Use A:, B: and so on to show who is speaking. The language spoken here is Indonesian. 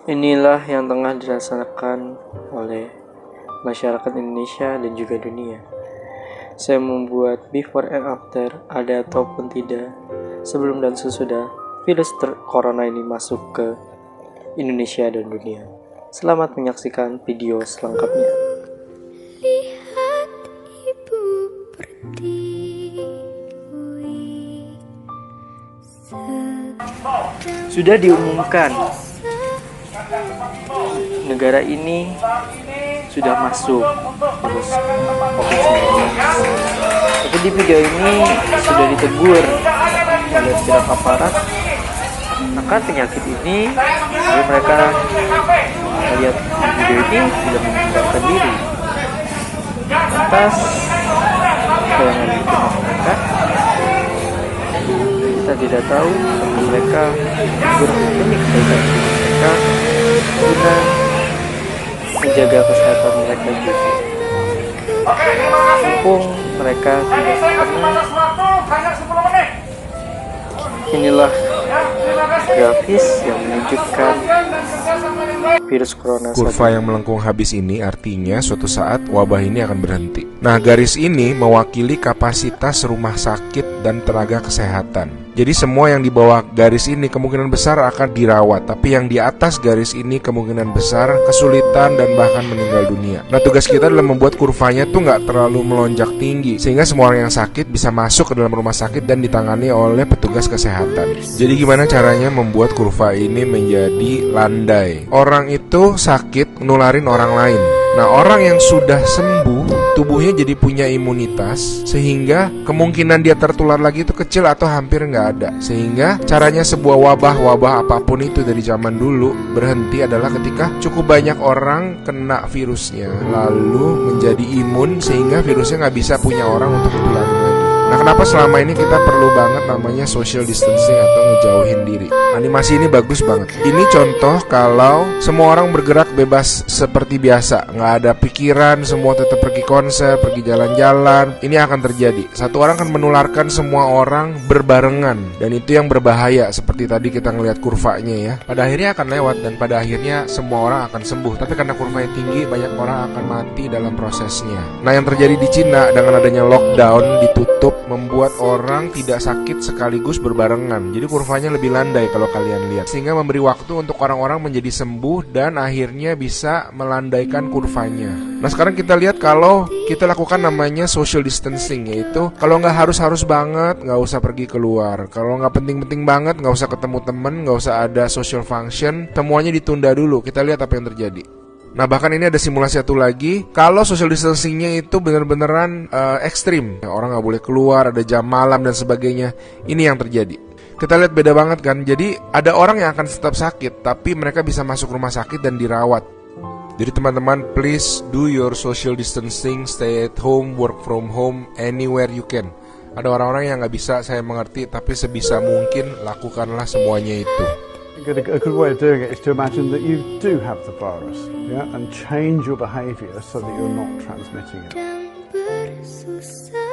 A: Inilah yang tengah dirasakan oleh masyarakat Indonesia dan juga dunia. Saya membuat before and after, ada ataupun tidak, sebelum dan sesudah virus corona ini masuk ke Indonesia dan dunia. Selamat menyaksikan video selengkapnya.
B: Lihat ibu berdiri,
A: Sudah diumumkan, negara ini sudah masuk virus COVID-19. Tapi di video ini sudah ditegur oleh pihak aparat akan penyakit ini, jadi mereka melihat video ini sudah membubarkan diri. Atas keterangan pihak mereka, kita tidak tahu apakah mereka demi kebaikan mereka guna menjaga kesehatan mereka juga. Mumpung mereka tidak pernah. Inilah grafis yang menunjukkan virus corona.
C: Kurva yang melengkung habis ini artinya suatu saat wabah ini akan berhenti. Nah, garis ini mewakili kapasitas rumah sakit dan tenaga kesehatan. Jadi semua yang di bawah garis ini kemungkinan besar akan dirawat, tapi yang di atas garis ini kemungkinan besar kesulitan dan bahkan meninggal dunia. Nah, tugas kita adalah membuat kurvanya tuh nggak terlalu melonjak tinggi, sehingga semua orang yang sakit bisa masuk ke dalam rumah sakit dan ditangani oleh petugas kesehatan. Jadi gimana caranya membuat kurva ini menjadi landai? Orang itu sakit nularin orang lain. Nah, orang yang sudah sembuh, tubuhnya jadi punya imunitas, sehingga kemungkinan dia tertular lagi itu kecil atau hampir nggak ada. Sehingga caranya sebuah wabah apapun itu dari zaman dulu berhenti adalah ketika cukup banyak orang kena virusnya, lalu menjadi imun sehingga virusnya nggak bisa punya orang untuk ditularin lagi. Nah, kenapa selama ini kita perlu banget namanya social distancing atau ngejauhin diri? Animasi ini bagus banget. Ini contoh kalau semua orang bergerak bebas seperti biasa, nggak ada pikiran, semua tetap pergi konser, pergi jalan-jalan. Ini akan terjadi. Satu orang akan menularkan semua orang berbarengan, dan itu yang berbahaya. Seperti tadi kita ngelihat kurvanya ya. Pada akhirnya akan lewat dan pada akhirnya semua orang akan sembuh. Tapi karena kurvanya tinggi, banyak orang akan mati dalam prosesnya. Nah, yang terjadi di Cina dengan adanya lockdown, ditutup, membuat orang tidak sakit sekaligus berbarengan. Jadi kurvanya lebih landai kalau kalian lihat, sehingga memberi waktu untuk orang-orang menjadi sembuh dan akhirnya bisa melandaikan kurvanya. Nah, sekarang kita lihat kalau kita lakukan namanya social distancing, yaitu kalau nggak harus banget nggak usah pergi keluar, kalau nggak penting-penting banget nggak usah ketemu temen, nggak usah ada social function, semuanya ditunda dulu. Kita lihat apa yang terjadi. Nah, bahkan ini ada simulasi satu lagi. Kalau social distancingnya itu bener-beneran ekstrim, orang nggak boleh keluar, ada jam malam dan sebagainya. Ini yang terjadi. Kita lihat beda banget kan. Jadi ada orang yang akan tetap sakit, tapi mereka bisa masuk rumah sakit dan dirawat. Jadi teman-teman, please do your social distancing, stay at home, work from home, anywhere you can. Ada orang-orang yang nggak bisa, saya mengerti, tapi sebisa mungkin lakukanlah semuanya itu.
D: A good way of doing it is to imagine that you do have the virus, yeah, and change your behaviour so that you're not transmitting it.
B: sedang bersusah.